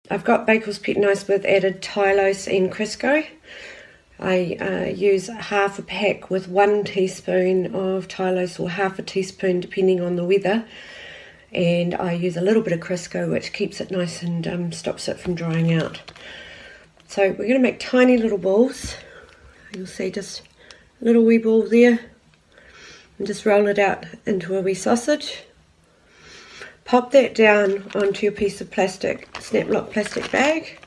I've got Bakel's Pettinice with added Tylose and Crisco. I use half a pack with 1 teaspoon of Tylose, or half a teaspoon depending on the weather, and I use a little bit of Crisco, which keeps it nice and stops it from drying out. So we're going to make tiny little balls. You'll see just a little wee ball there, and just roll it out into a wee sausage. Pop that down onto your piece of plastic, snap lock plastic bag,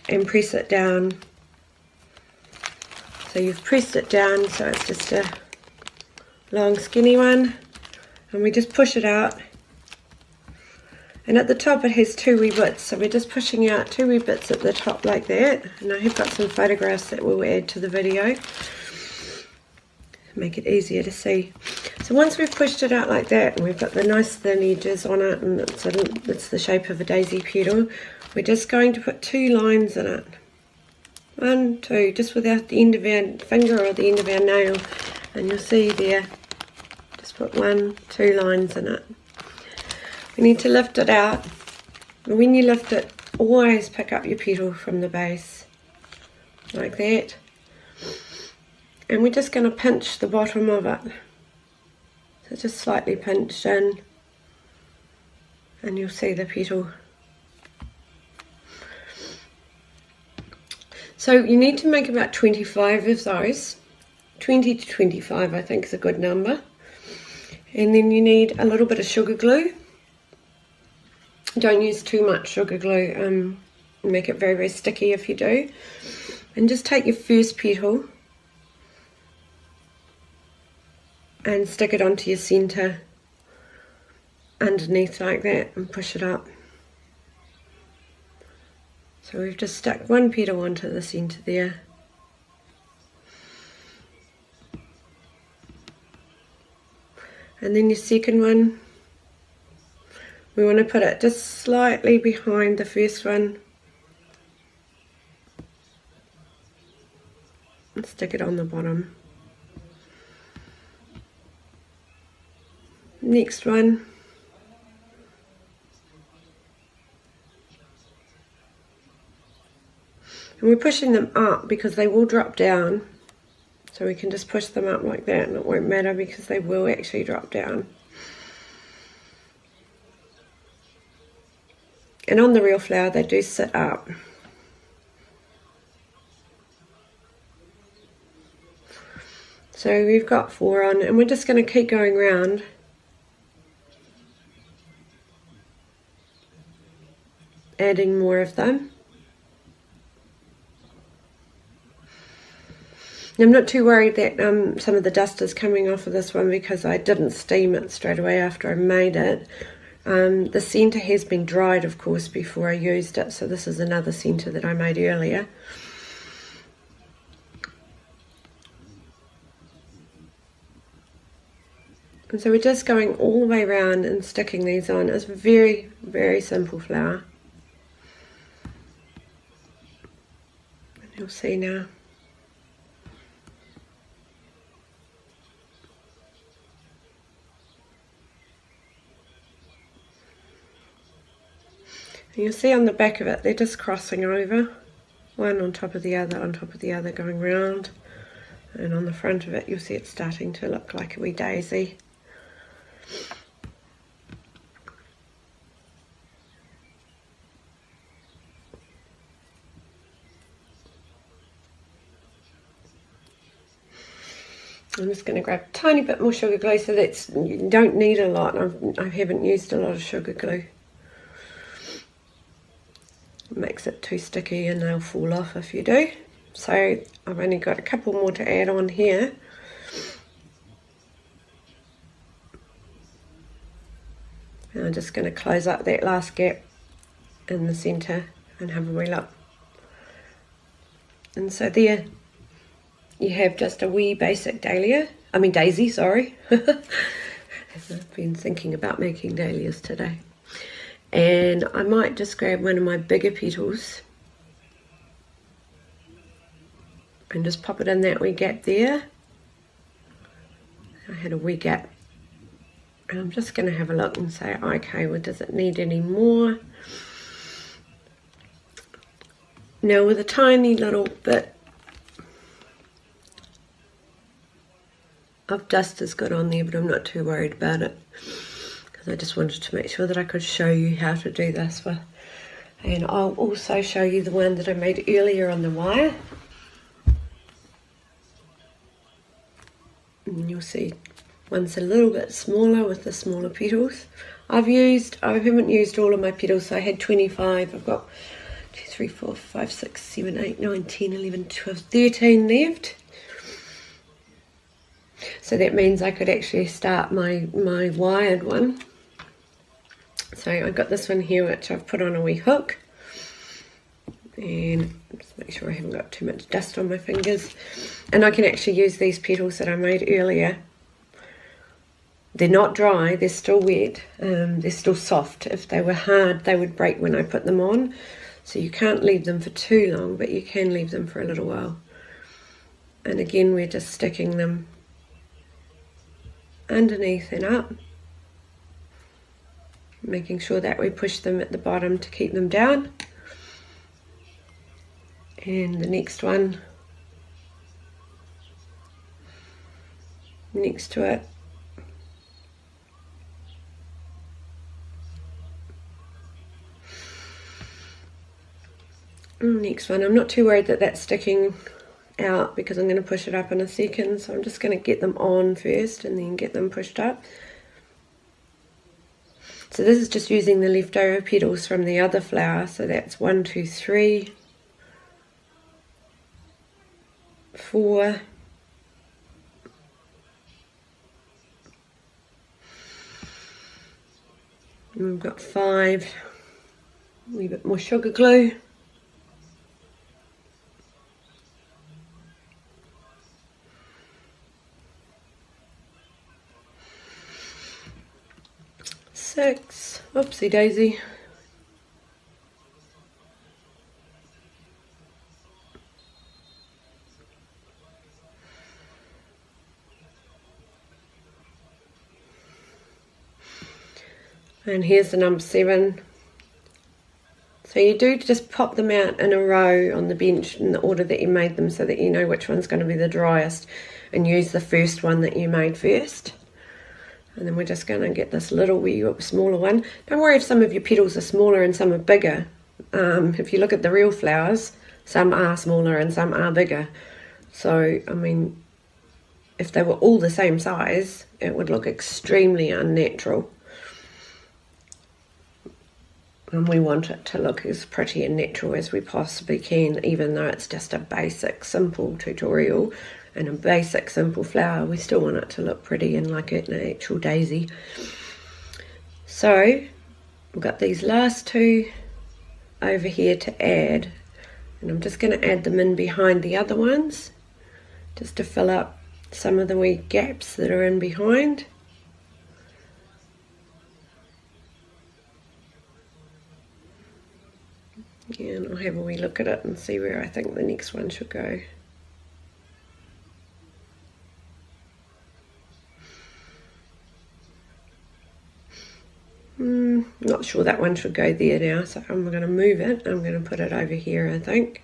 and press it down. So you've pressed it down so it's just a long skinny one, and we just push it out. And at the top it has 2 wee bits, so we're just pushing out 2 wee bits at the top like that. And I have got some photographs that we'll add to the video, make it easier to see. So once we've pushed it out like that, and we've got the nice thin edges on it, and it's the shape of a daisy petal, we're just going to put 2 lines in it. 1, 2, just without the end of our finger or the end of our nail. And you'll see there, just put 1, 2 lines in it. We need to lift it out. And when you lift it, always pick up your petal from the base, like that. And we're just going to pinch the bottom of it. So just slightly pinch in, and you'll see the petal. So you need to make about 25 of those. 20 to 25 I think is a good number. And then you need a little bit of sugar glue. Don't use too much sugar glue, make it very, very sticky if you do. And just take your first petal and stick it onto your centre underneath like that, and push it up. So we've just stuck 1 petal onto the centre there. And then your second one, we want to put it just slightly behind the first one and stick it on the bottom. Next one, and we're pushing them up because they will drop down, so we can just push them up like that and it won't matter because they will actually drop down. And on the real flower they do sit up. So we've got 4 on, and we're just going to keep going round. Adding more of them. I'm not too worried that some of the dust is coming off of this one because I didn't steam it straight away after I made it. The centre has been dried, of course, before I used it, so this is another centre that I made earlier. And so we're just going all the way around and sticking these on. It's a very, very simple flower. You'll see now. And you'll see on the back of it, they're just crossing over, one on top of the other, on top of the other, going round. And on the front of it, you'll see it's starting to look like a wee daisy. I'm just going to grab a tiny bit more sugar glue, so that's, you don't need a lot. I haven't used a lot of sugar glue. It makes it too sticky and they'll fall off if you do. So I've only got a couple more to add on here. And I'm just going to close up that last gap in the centre and have a wee look. And so there you have just a wee basic daisy, sorry. I've been thinking about making dahlias today. And I might just grab one of my bigger petals and just pop it in that wee gap there. I had a wee gap. And I'm just going to have a look and say, okay, well, does it need any more? Now with a tiny little bit of dust has got on there, but I'm not too worried about it, because I just wanted to make sure that I could show you how to do this with. And I'll also show you the one that I made earlier on the wire. And you'll see one's a little bit smaller with the smaller petals. I haven't used all of my petals, so I had 25. I've got 2, 3, 4, 5, 6, 7, 8, 9, 10, 11, 12, 13 left. So that means I could actually start my wired one. So I've got this one here which I've put on a wee hook. And just make sure I haven't got too much dust on my fingers. And I can actually use these petals that I made earlier. They're not dry, they're still wet, they're still soft. If they were hard, they would break when I put them on. So you can't leave them for too long, but you can leave them for a little while. And again, we're just sticking them underneath and up, making sure that we push them at the bottom to keep them down. And the next one next to it. Next one, I'm not too worried that that's sticking out because I'm going to push it up in a second, so I'm just going to get them on first and then get them pushed up. So this is just using the leftover petals from the other flower, so that's 1, 2, 3, 4, and we've got 5, a wee bit more sugar glue. 6, oopsie daisy. And here's the number 7. So you do just pop them out in a row on the bench in the order that you made them, so that you know which one's going to be the driest, and use the first one that you made first. And then we're just going to get this little wee smaller one. Don't worry if some of your petals are smaller and some are bigger. If you look at the real flowers, some are smaller and some are bigger. So, I mean, if they were all the same size, it would look extremely unnatural. And we want it to look as pretty and natural as we possibly can, even though it's just a basic, simple tutorial. And a basic simple flower, we still want it to look pretty and like an actual daisy. So we've got these last 2 over here to add, and I'm just going to add them in behind the other ones just to fill up some of the wee gaps that are in behind. And I'll have a wee look at it and see where I think the next one should go. Not sure that one should go there now, so I'm going to move it. I'm going to put it over here, I think.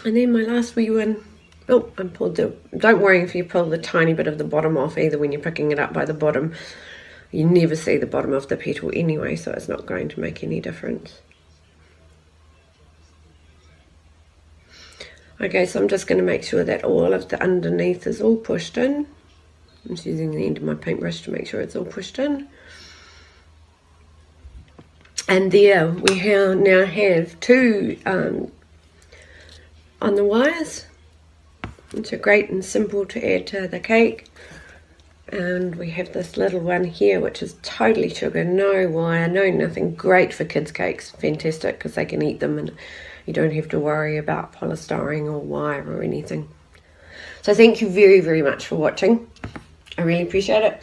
And then my last wee one. Oh, I pulled the. Don't worry if you pull the tiny bit of the bottom off either when you're picking it up by the bottom. You never see the bottom of the petal anyway, so it's not going to make any difference. Okay, so I'm just going to make sure that all of the underneath is all pushed in. I'm just using the end of my paintbrush to make sure it's all pushed in. And there we now have 2 on the wires, which are great and simple to add to the cake. And we have this little one here, which is totally sugar, no wire, no nothing. Great for kids' cakes, fantastic, because they can eat them and you don't have to worry about polystyrene or wire or anything. So thank you very, very much for watching. I really appreciate it.